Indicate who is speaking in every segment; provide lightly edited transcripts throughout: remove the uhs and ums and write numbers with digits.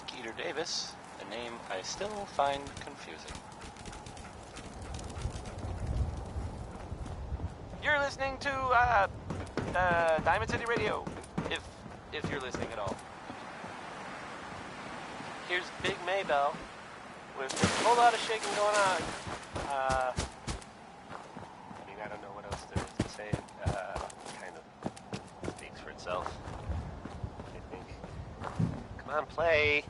Speaker 1: Skeeter Davis, a name I still find confusing. You're listening to, Diamond City Radio, if you're listening at all. Here's Big Maybell with a whole lot of shaking going on. I don't know what else there is to say. Kind of speaks for itself, I think. Come on, play.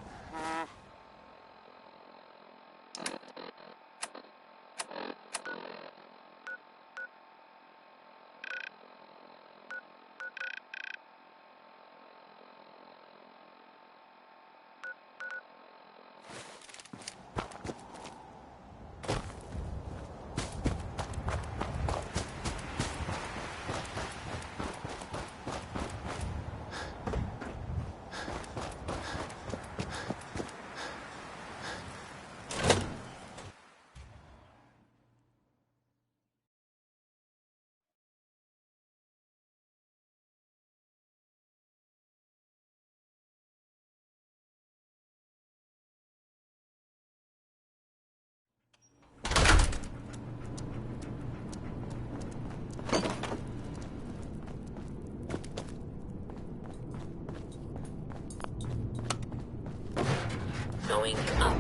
Speaker 2: Going up.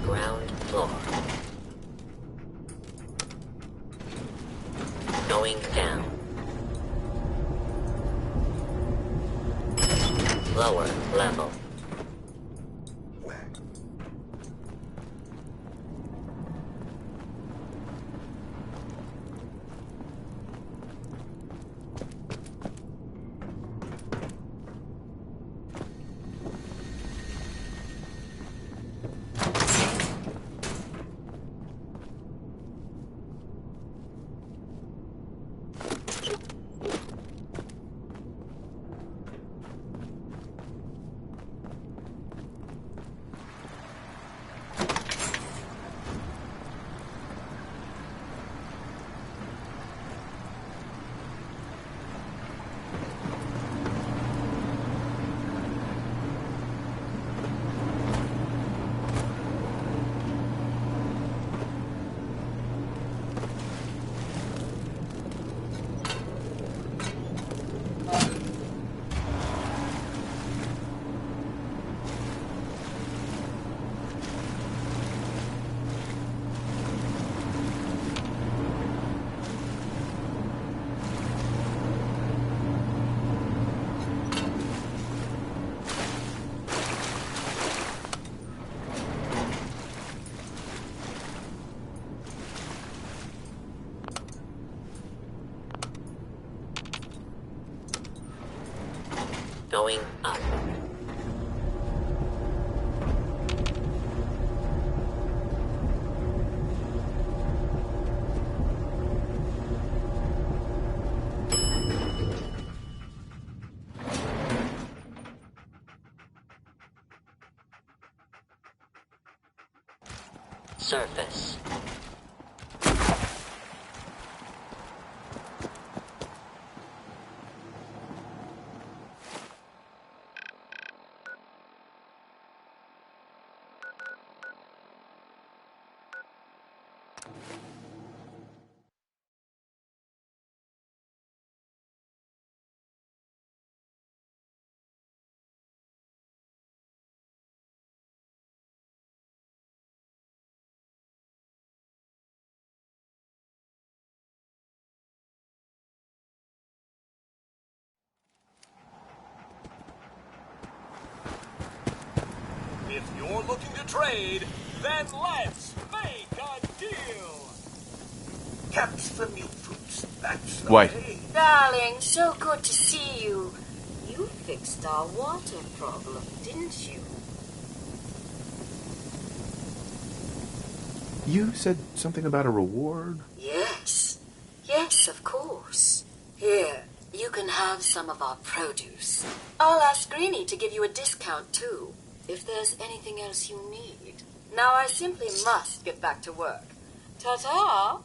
Speaker 2: Ground floor. Going down. Lower level. Going up. Surface.
Speaker 3: If you're looking to trade, then let's make a deal.
Speaker 4: Catch the new fruits. That's the
Speaker 5: Wait.
Speaker 4: way.
Speaker 6: Darling, so good to see you. You fixed our water problem, didn't you?
Speaker 5: You said something about a reward?
Speaker 6: Yes. Yes, of course. Here, you can have some of our produce. I'll ask Greenie to give you a discount, too, if there's anything else you need. Now I simply must get back to work. Ta-ta!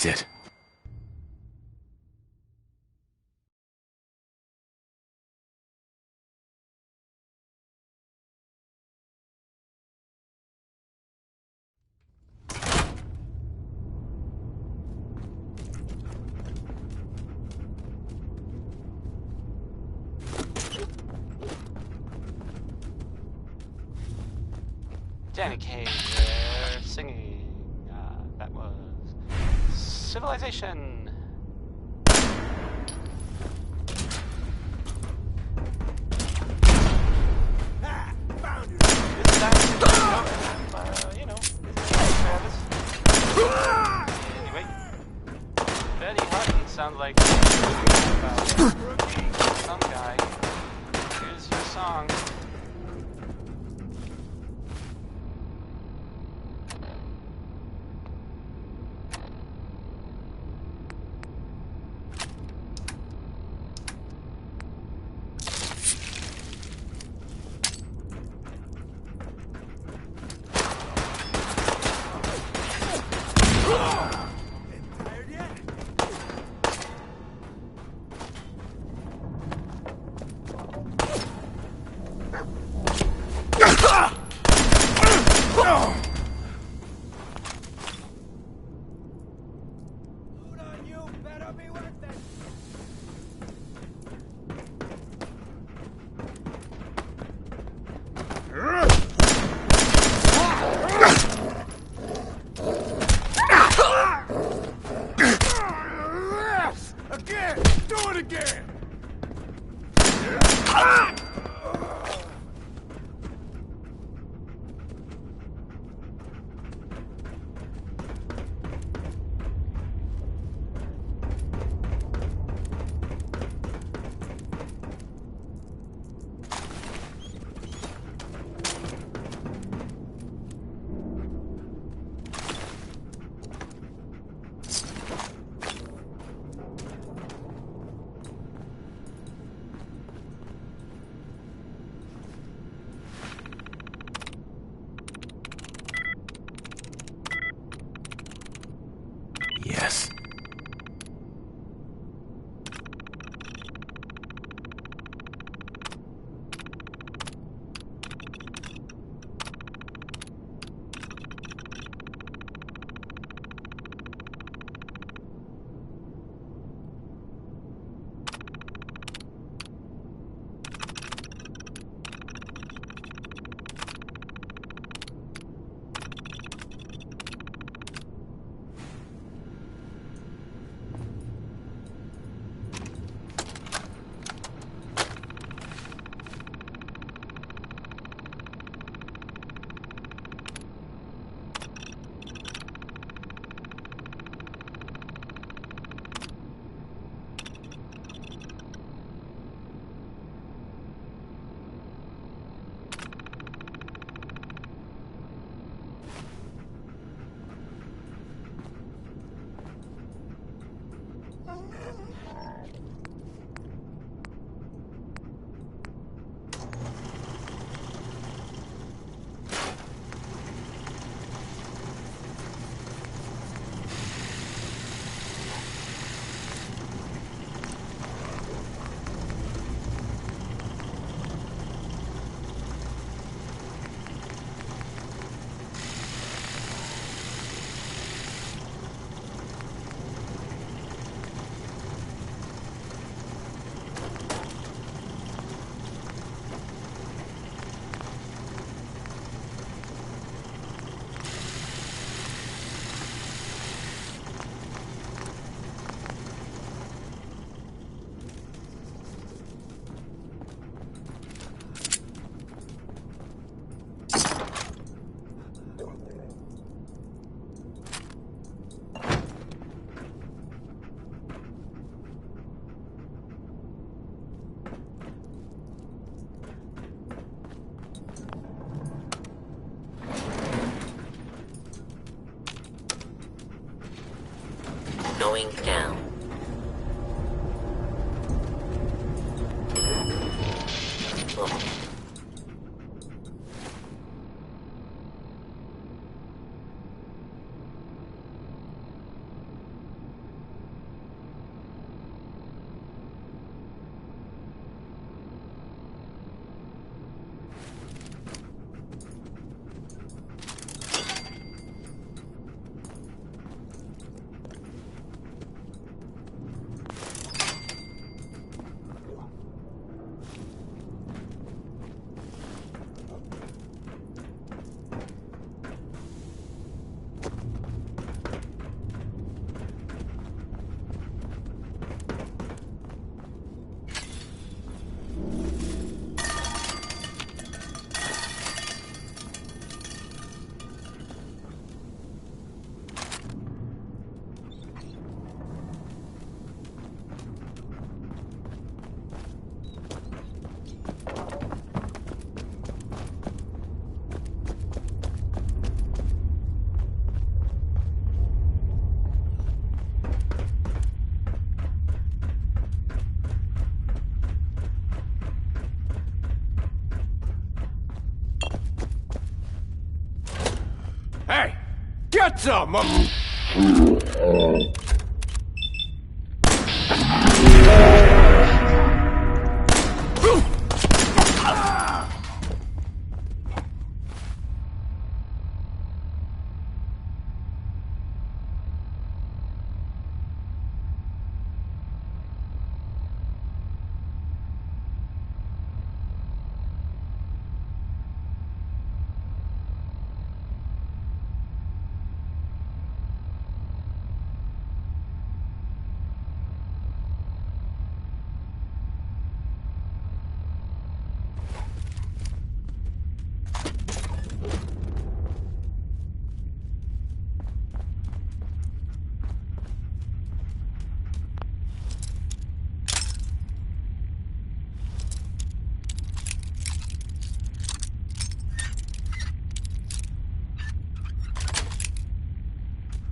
Speaker 5: That's it.
Speaker 1: Danny Kaye there singing. That was Civilization. It's actually, you know, Travis. Anyway, Betty Hutton sounds like some guy. Here's your song.
Speaker 5: Yes.
Speaker 2: Going down. Oh.
Speaker 3: Get some!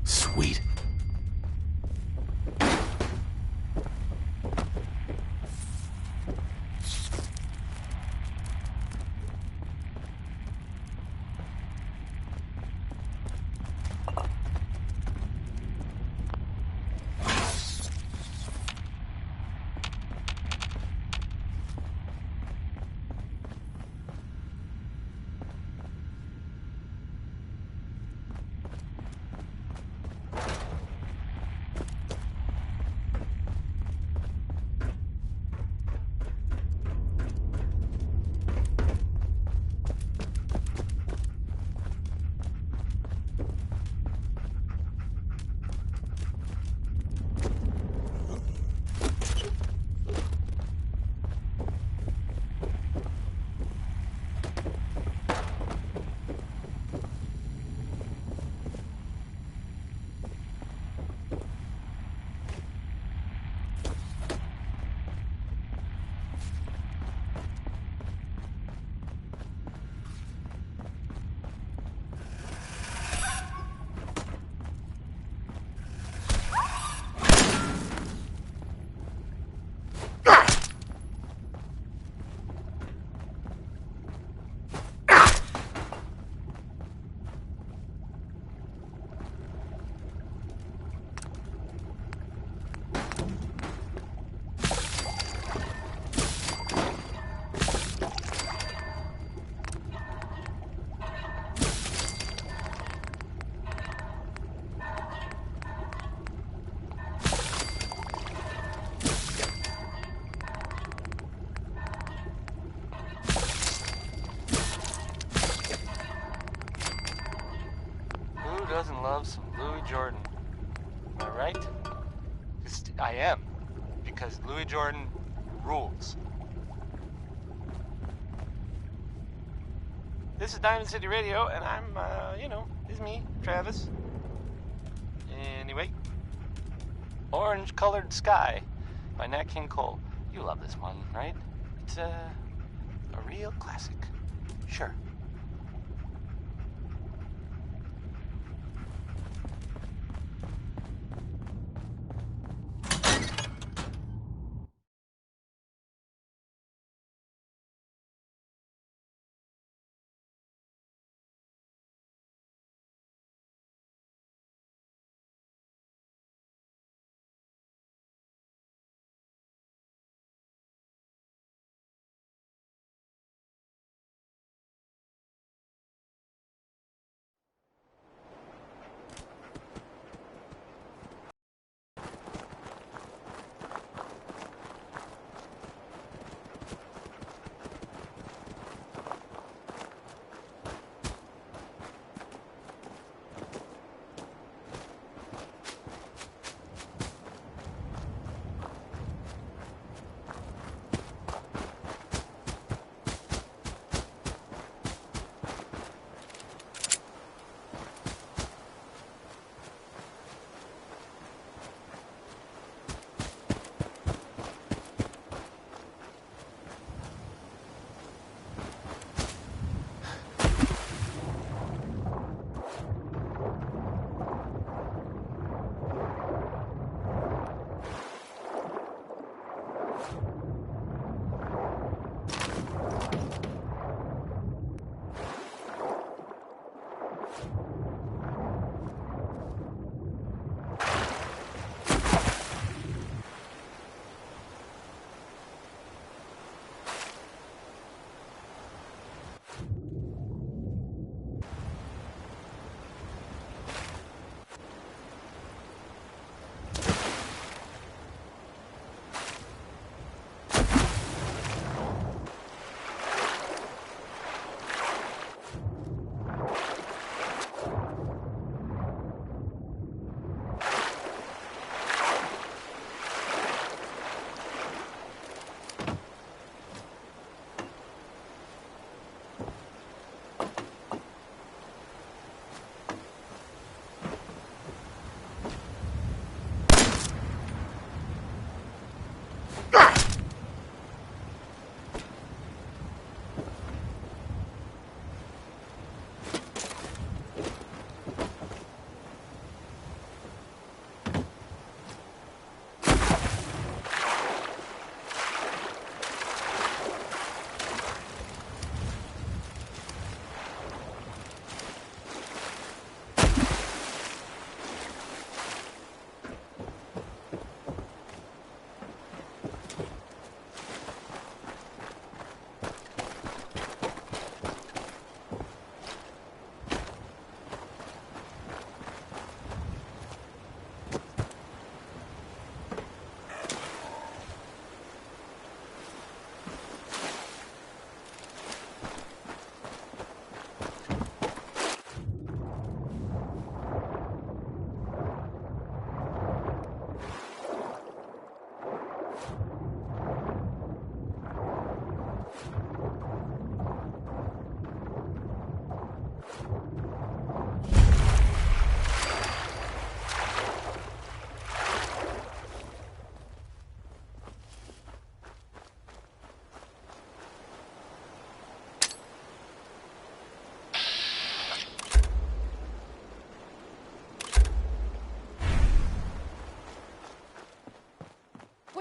Speaker 5: Sweet.
Speaker 1: Who doesn't love some Louis Jordan? Am I right? 'Cause I am. Because Louis Jordan rules. This is Diamond City Radio, and I'm, it's me, Travis. Anyway, Orange Colored Sky by Nat King Cole. You love this one, right? It's a real classic. Sure.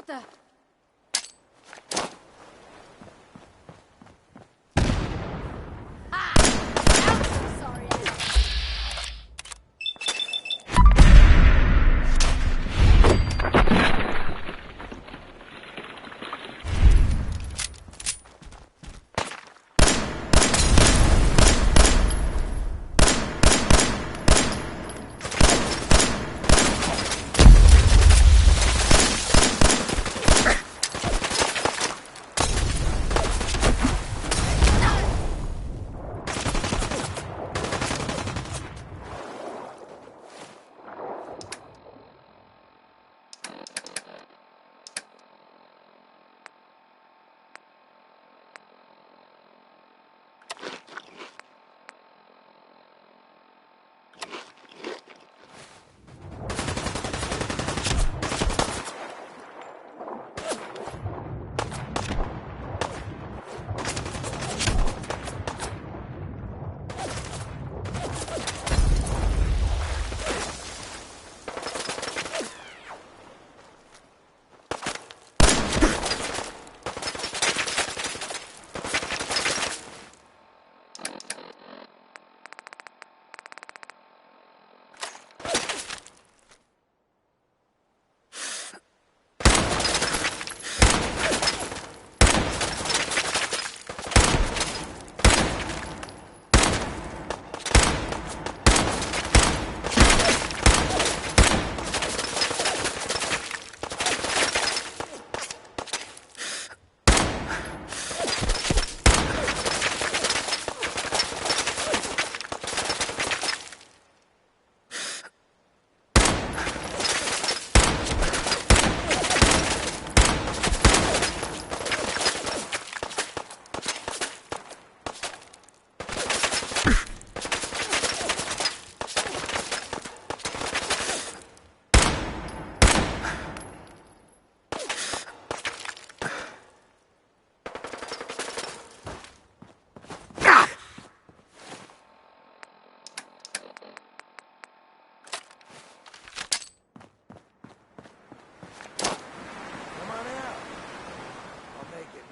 Speaker 7: What the? Ah! I'm so sorry.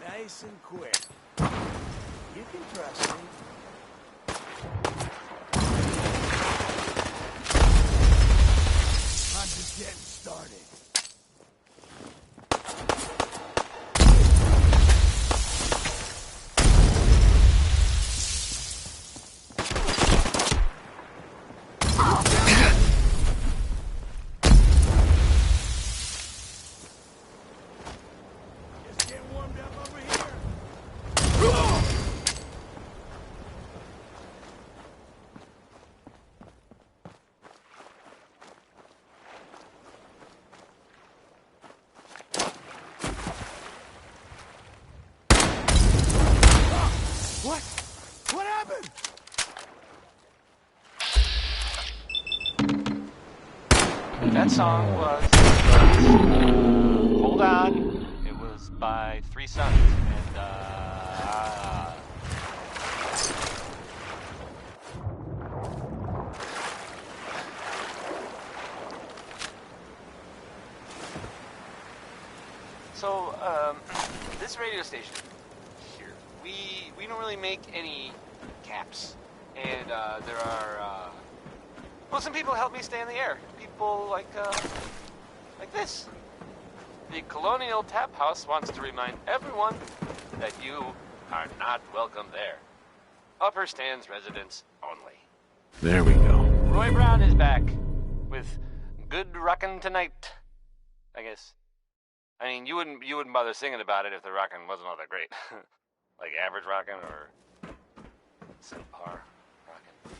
Speaker 3: Nice and quick. You can trust me. I'm just getting started. Just get warmed up over here. What? What happened?
Speaker 1: That song was Hold On. It was by Three Sons. And, So, this radio station here, we don't really make any caps. And, there are, well, some people help me stay in the air. People like this. The Colonial Tap House wants to remind everyone that you are not welcome there. Upper Stands residents only.
Speaker 5: There we go.
Speaker 1: Roy Brown is back with Good Rockin' Tonight, I guess. I mean, you wouldn't bother singing about it if the rockin' wasn't all that great. Like average rockin' or subpar rockin'.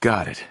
Speaker 5: Got it.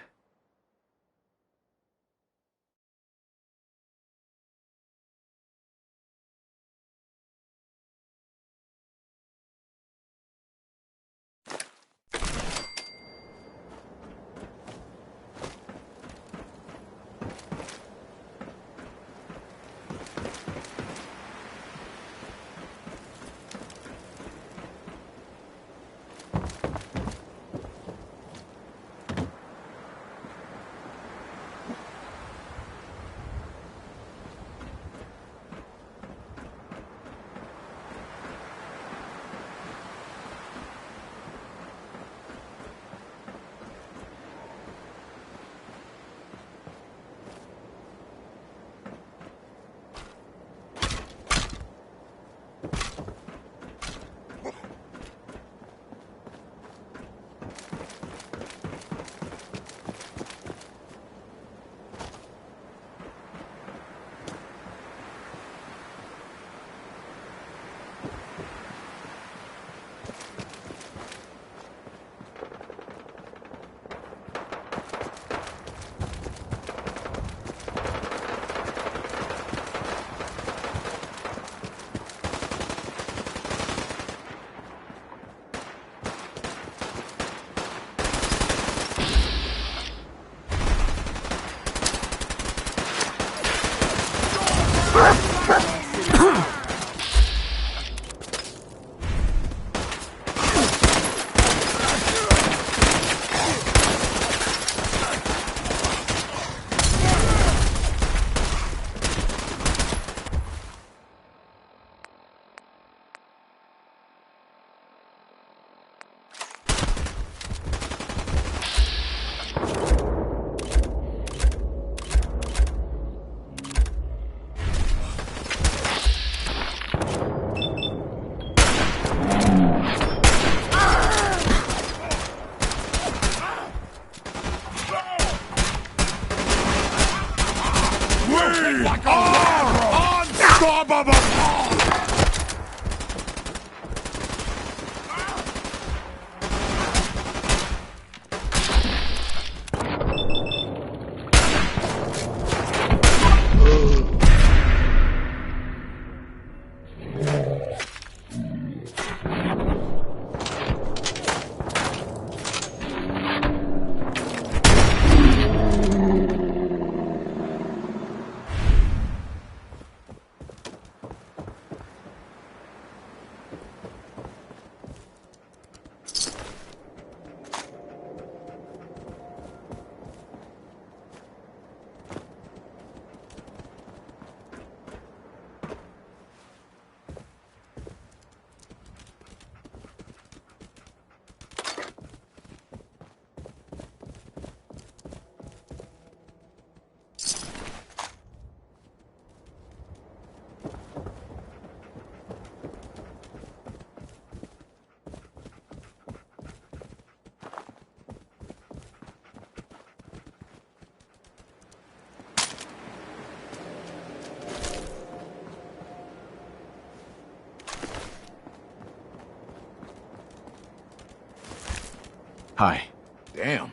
Speaker 5: Hi.
Speaker 8: Damn.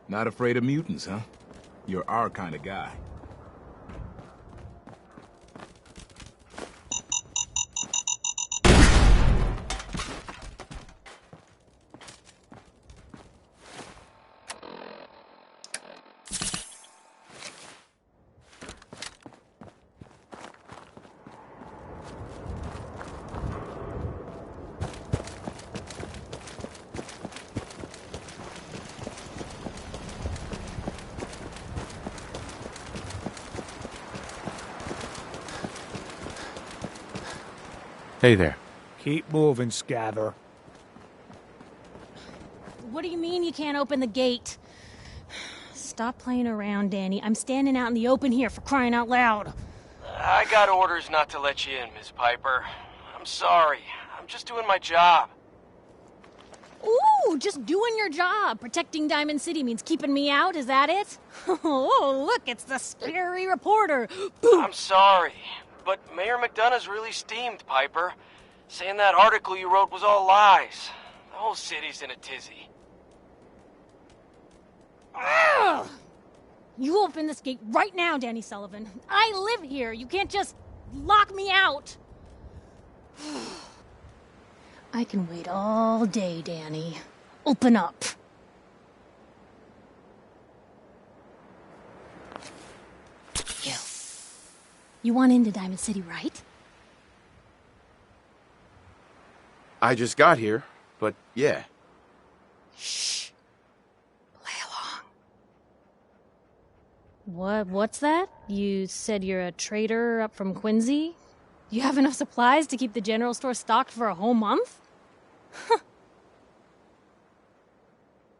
Speaker 8: Not afraid of mutants, huh? You're our kind of guy.
Speaker 5: Hey there.
Speaker 9: Keep moving, Scaver.
Speaker 7: What do you mean you can't open the gate? Stop playing around, Danny. I'm standing out in the open here, for crying out loud.
Speaker 10: I got orders not to let you in, Miss Piper. I'm sorry. I'm just doing my job.
Speaker 7: Ooh, just doing your job. Protecting Diamond City means keeping me out, is that it? Oh, look, it's the scary reporter.
Speaker 10: I'm sorry, but Mayor McDonough's really steamed, Piper. Saying that article you wrote was all lies. The whole city's in a tizzy.
Speaker 7: Ugh! You open this gate right now, Danny Sullivan. I live here. You can't just lock me out. I can wait all day, Danny. Open up. You want into Diamond City, right?
Speaker 5: I just got here, but yeah.
Speaker 7: Shh. Play along. What's that? You said you're a trader up from Quincy? You have enough supplies to keep the general store stocked for a whole month?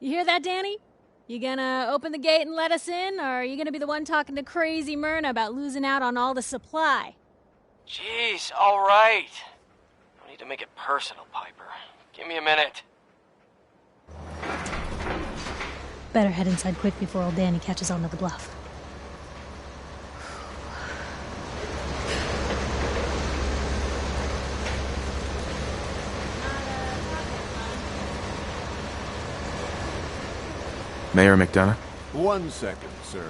Speaker 7: You hear that, Danny? You gonna open the gate and let us in, or are you gonna be the one talking to crazy Myrna about losing out on all the supply?
Speaker 10: Jeez, all right. No need to make it personal, Piper. Give me a minute.
Speaker 7: Better head inside quick before old Danny catches on to the bluff.
Speaker 5: Mayor McDonough?
Speaker 11: 1 second, sir.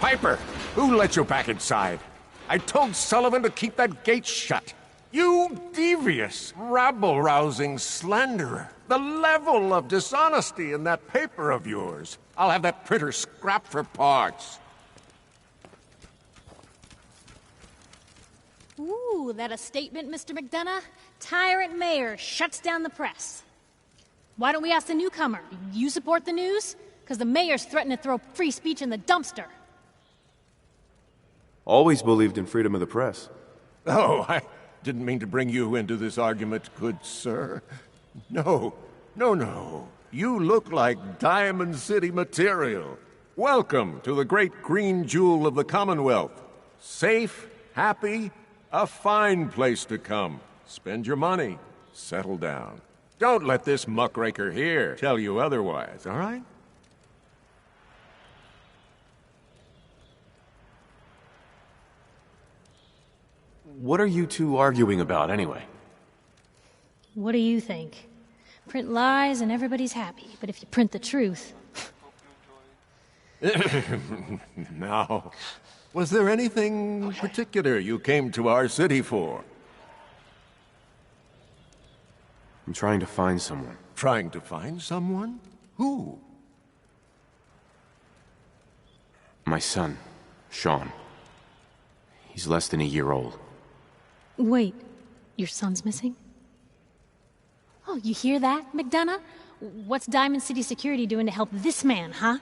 Speaker 11: Piper, who let you back inside? I told Sullivan to keep that gate shut. You devious, rabble-rousing slanderer. The level of dishonesty in that paper of yours. I'll have that printer scrapped for parts.
Speaker 7: Ooh, that a statement, Mr. McDonough? Tyrant mayor shuts down the press. Why don't we ask the newcomer? You support the news? Because the mayor's threatened to throw free speech in the dumpster.
Speaker 5: Always believed in freedom of the press.
Speaker 11: Oh, I didn't mean to bring you into this argument, good sir. No. You look like Diamond City material. Welcome to the great green jewel of the Commonwealth. Safe, happy, a fine place to come. Spend your money. Settle down. Don't let this muckraker here tell you otherwise, all right?
Speaker 5: What are you two arguing about, anyway?
Speaker 7: What do you think? Print lies and everybody's happy, but if you print the truth...
Speaker 11: Now, was there anything particular you came to our city for?
Speaker 5: I'm trying to find someone.
Speaker 11: Trying to find someone? Who?
Speaker 5: My son, Sean. He's less than a year old.
Speaker 7: Wait, your son's missing? Oh, you hear that, McDonough? What's Diamond City Security doing to help this man, huh?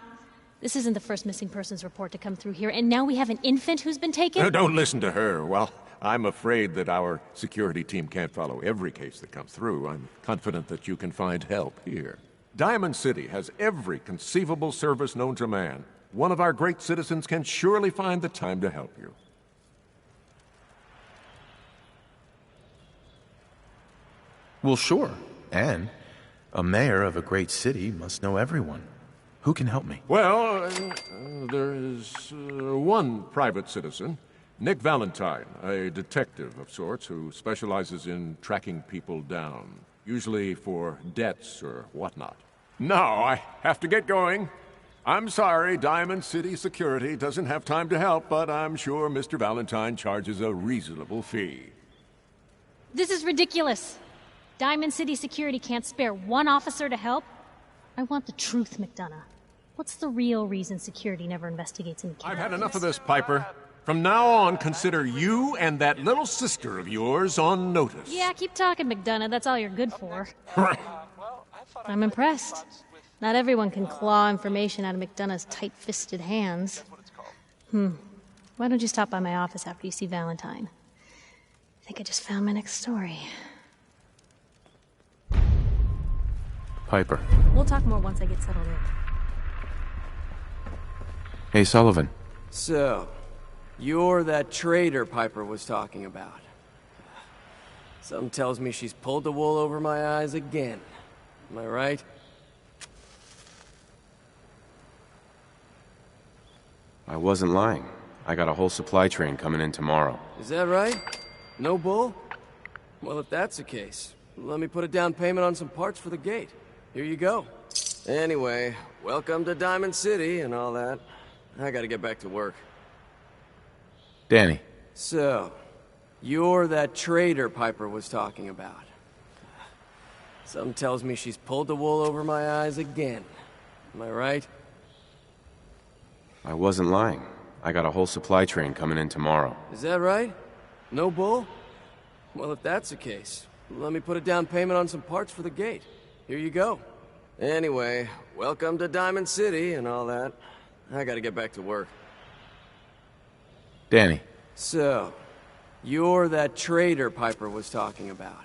Speaker 7: This isn't the first missing persons report to come through here, and now we have an infant who's been taken?
Speaker 11: No, don't listen to her. Well, I'm afraid that our security team can't follow every case that comes through. I'm confident that you can find help here. Diamond City has every conceivable service known to man. One of our great citizens can surely find the time to help you.
Speaker 5: Well, sure. And a mayor of a great city must know everyone. Who can help me?
Speaker 11: Well, there is one private citizen, Nick Valentine, a detective of sorts who specializes in tracking people down, usually for debts or whatnot. Now, I have to get going. I'm sorry, Diamond City Security doesn't have time to help, but I'm sure Mr. Valentine charges a reasonable fee.
Speaker 7: This is ridiculous. Diamond City Security can't spare one officer to help. I want the truth, McDonough. What's the real reason security never investigates any cases?
Speaker 11: I've had enough of this, Piper. From now on, consider you and that little sister of yours on notice.
Speaker 7: Yeah, keep talking, McDonough. That's all you're good for. I'm impressed. Not everyone can claw information out of McDonough's tight-fisted hands. Why don't you stop by my office after you see Valentine? I think I just found my next story.
Speaker 5: Piper.
Speaker 7: We'll talk more once I get settled in.
Speaker 5: Hey, Sullivan.
Speaker 10: So, you're that traitor Piper was talking about. Something tells me she's pulled the wool over my eyes again. Am I right?
Speaker 5: I wasn't lying. I got a whole supply train coming in tomorrow.
Speaker 10: Is that right? No bull? Well, if that's the case, let me put a down payment on some parts for the gate. Here you go. Anyway, welcome to Diamond City and all that. I gotta get back to work.
Speaker 5: Danny.
Speaker 10: So, you're that traitor Piper was talking about. Something tells me she's pulled the wool over my eyes again. Am I right?
Speaker 5: I wasn't lying. I got a whole supply train coming in tomorrow.
Speaker 10: Is that right? No bull? Well, if that's the case, let me put a down payment on some parts for the gate. Here you go. Anyway, welcome to Diamond City and all that. I gotta get back to work.
Speaker 5: Danny.
Speaker 10: So, you're that traitor Piper was talking about.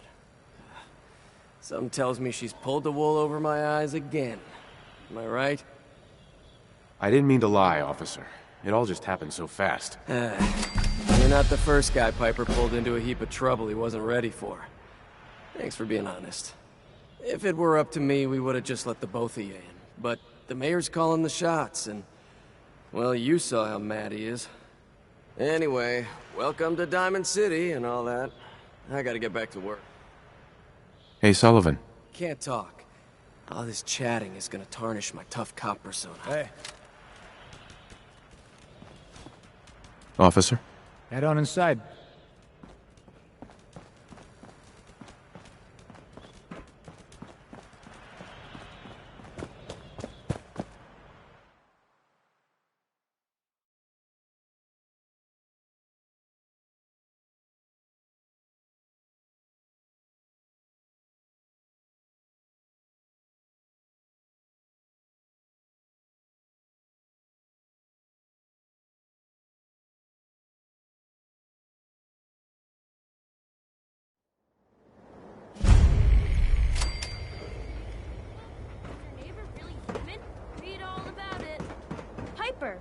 Speaker 10: Something tells me she's pulled the wool over my eyes again. Am I right?
Speaker 5: I didn't mean to lie, officer. It all just happened so fast.
Speaker 10: You're not the first guy Piper pulled into a heap of trouble he wasn't ready for. Thanks for being honest. If it were up to me, we would have just let the both of you in. But the mayor's calling the shots, and... well, you saw how mad he is. Anyway, welcome to Diamond City and all that. I gotta get back to work.
Speaker 5: Hey, Sullivan.
Speaker 10: Can't talk. All this chatting is gonna tarnish my tough cop persona.
Speaker 9: Hey.
Speaker 5: Officer?
Speaker 9: Head on inside.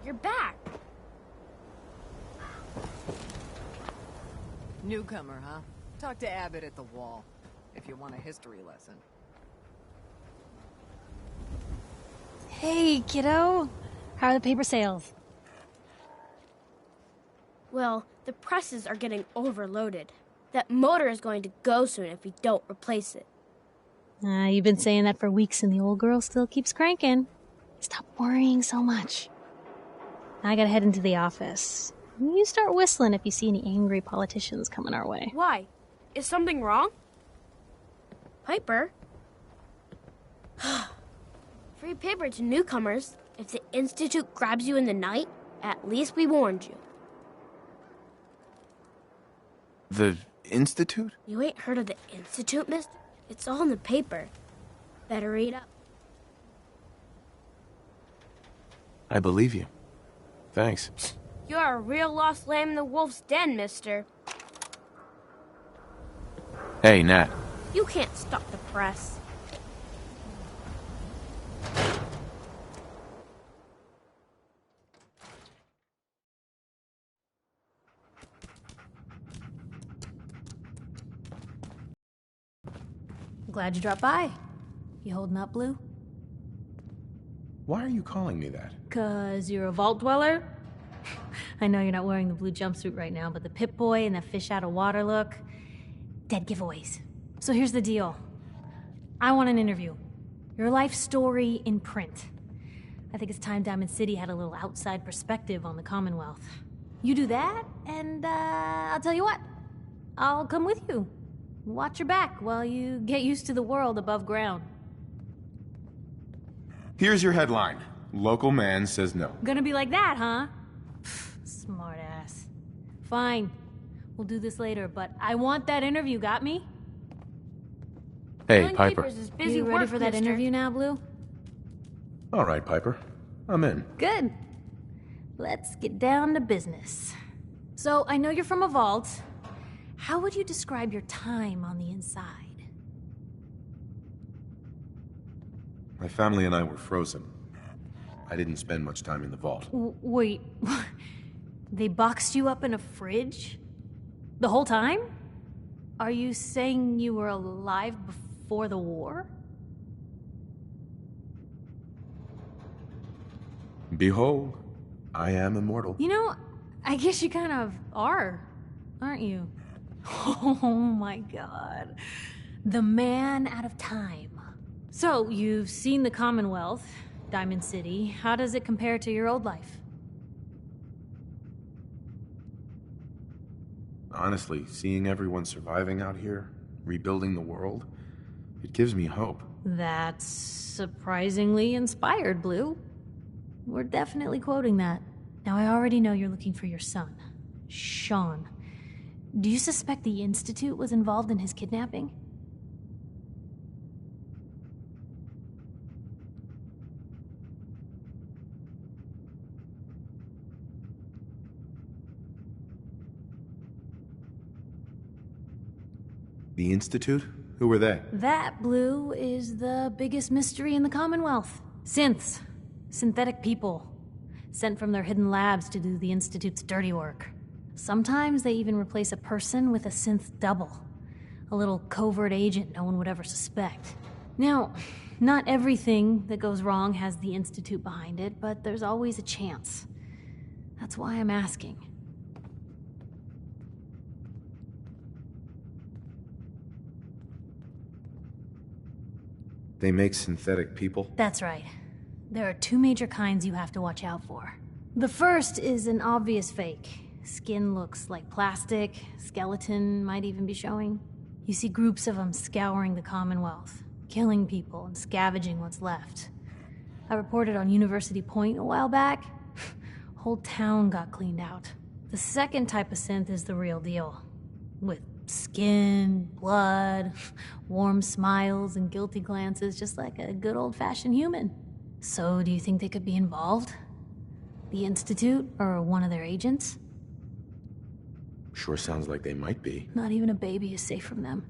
Speaker 12: You're back!
Speaker 13: Newcomer, huh? Talk to Abbott at the wall, if you want a history lesson.
Speaker 7: Hey, kiddo. How are the paper sales?
Speaker 12: Well, the presses are getting overloaded. That motor is going to go soon if we don't replace it.
Speaker 7: You've been saying that for weeks and the old girl still keeps cranking. Stop worrying so much. I gotta head into the office. You start whistling if you see any angry politicians coming our way.
Speaker 12: Why? Is something wrong? Piper? Free paper to newcomers. If the Institute grabs you in the night, at least we warned you.
Speaker 5: The Institute?
Speaker 12: You ain't heard of the Institute, mister? It's all in the paper. Better read up.
Speaker 5: I believe you. Thanks.
Speaker 12: You're a real lost lamb in the wolf's den, mister.
Speaker 5: Hey, Nat.
Speaker 12: You can't stop the press.
Speaker 7: Glad you dropped by. You holding up, Blue?
Speaker 5: Why are you calling me that?
Speaker 7: 'Cause you're a vault dweller? I know you're not wearing the blue jumpsuit right now, but the Pip-Boy and the fish out of water look... dead giveaways. So here's the deal. I want an interview. Your life story in print. I think it's time Diamond City had a little outside perspective on the Commonwealth. You do that, and I'll tell you what. I'll come with you. Watch your back while you get used to the world above ground.
Speaker 5: Here's your headline. Local man says no.
Speaker 7: Gonna be like that, huh? Smart ass. Fine. We'll do this later, but I want that interview, got me?
Speaker 5: Hey, Piper.
Speaker 7: You ready for that interview now, Blue?
Speaker 5: All right, Piper. I'm in.
Speaker 7: Good. Let's get down to business. So, I know you're from a vault. How would you describe your time on the inside?
Speaker 5: My family and I were frozen. I didn't spend much time in the vault.
Speaker 7: Wait. They boxed you up in a fridge? The whole time? Are you saying you were alive before the war?
Speaker 5: Behold, I am immortal.
Speaker 7: You know, I guess you kind of are, aren't you? Oh my god. The man out of time. So, you've seen the Commonwealth, Diamond City. How does it compare to your old life?
Speaker 5: Honestly, seeing everyone surviving out here, rebuilding the world, it gives me hope.
Speaker 7: That's surprisingly inspired, Blue. We're definitely quoting that. Now, I already know you're looking for your son, Sean. Do you suspect the Institute was involved in his kidnapping?
Speaker 5: The Institute? Who were they?
Speaker 7: That, Blue, is the biggest mystery in the Commonwealth. Synths. Synthetic people. Sent from their hidden labs to do the Institute's dirty work. Sometimes they even replace a person with a synth double. A little covert agent no one would ever suspect. Now, not everything that goes wrong has the Institute behind it, but there's always a chance. That's why I'm asking.
Speaker 5: They make synthetic people?
Speaker 7: That's right. There are two major kinds you have to watch out for. The first is an obvious fake. Skin looks like plastic, skeleton might even be showing. You see groups of them scouring the Commonwealth, killing people and scavenging what's left. I reported on University Point a while back. Whole town got cleaned out. The second type of synth is the real deal. With skin, blood, warm smiles, and guilty glances, just like a good old-fashioned human. So, do you think they could be involved? The Institute, or one of their agents?
Speaker 5: Sure sounds like they might be.
Speaker 7: Not even a baby is safe from them.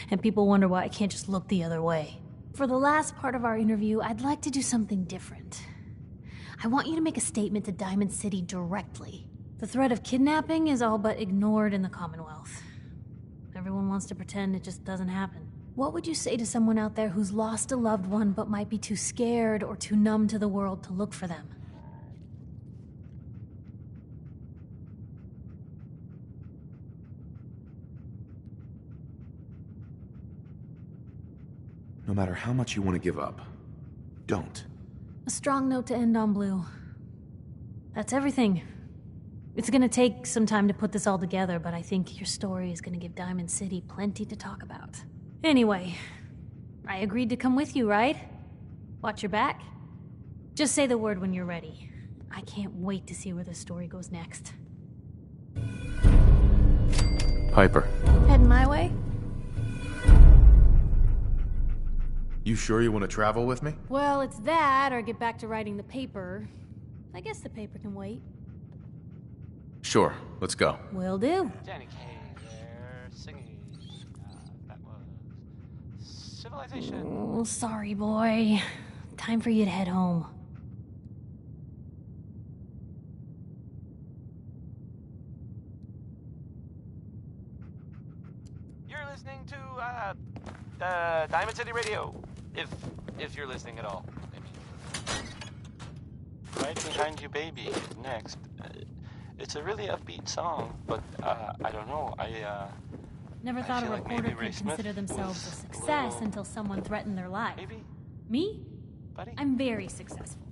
Speaker 7: And people wonder why I can't just look the other way. For the last part of our interview, I'd like to do something different. I want you to make a statement to Diamond City directly. The threat of kidnapping is all but ignored in the Commonwealth. Everyone wants to pretend it just doesn't happen. What would you say to someone out there who's lost a loved one but might be too scared or too numb to the world to look for them?
Speaker 5: No matter how much you want to give up, don't.
Speaker 7: A strong note to end on, Blue. That's everything. It's gonna take some time to put this all together, but I think your story is gonna give Diamond City plenty to talk about. Anyway, I agreed to come with you, right? Watch your back? Just say the word when you're ready. I can't wait to see where the story goes next.
Speaker 5: Piper.
Speaker 7: Heading my way?
Speaker 5: You sure you want to travel with me?
Speaker 7: Well, it's that, or get back to writing the paper. I guess the paper can wait.
Speaker 5: Sure, let's go.
Speaker 7: Will do.
Speaker 1: Danny Kaye there, singing. That was Civilization.
Speaker 7: Oh, sorry, boy. Time for you to head home.
Speaker 1: You're listening to Diamond City Radio, if you're listening at all. I mean, Right Behind You Baby is next. It's a really upbeat song, but I don't know.
Speaker 7: Never thought a reporter could consider themselves a success until someone threatened their life.
Speaker 1: Maybe?
Speaker 7: Me?
Speaker 1: Buddy?
Speaker 7: I'm very successful.